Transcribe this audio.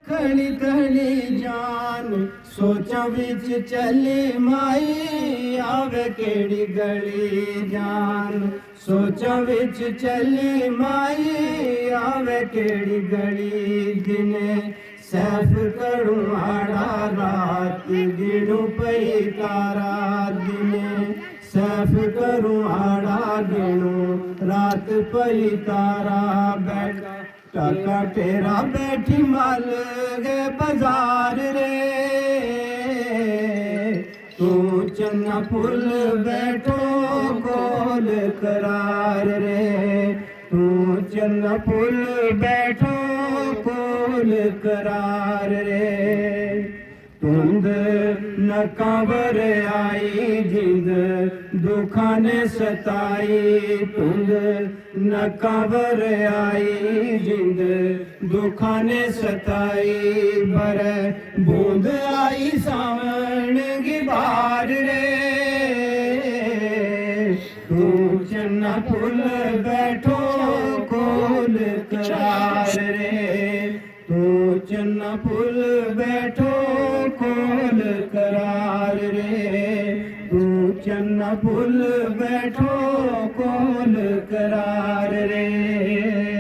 खड़ी खड़ी जान सोचा विच चली माई आवे केड़ी गली जान सोचा विच चली माई आवे केड़ी गली दिने सैफ करूं आड़ा रात गिणू पई तारा दिने सैफ करूं आड़ा गिणू रात पई तारा बैठा काका तेरा बैठी मल गे बाजार रे तू चन्ना फुल बैठो कोल करार रे तू चन्ना फुल बैठो कोल करार रे तुंद न कांवर आई जिंद दुखा ने सताई तुंद न कांवर आई जिंद दुखा ने सताई बर बूंद आई सावन की बार रे तू चन्ना फुल बैठो कोल करार रे तू चन्ना फुल बैठो कोल करार रे तू चन्ना फुल बैठो कोल करार रे।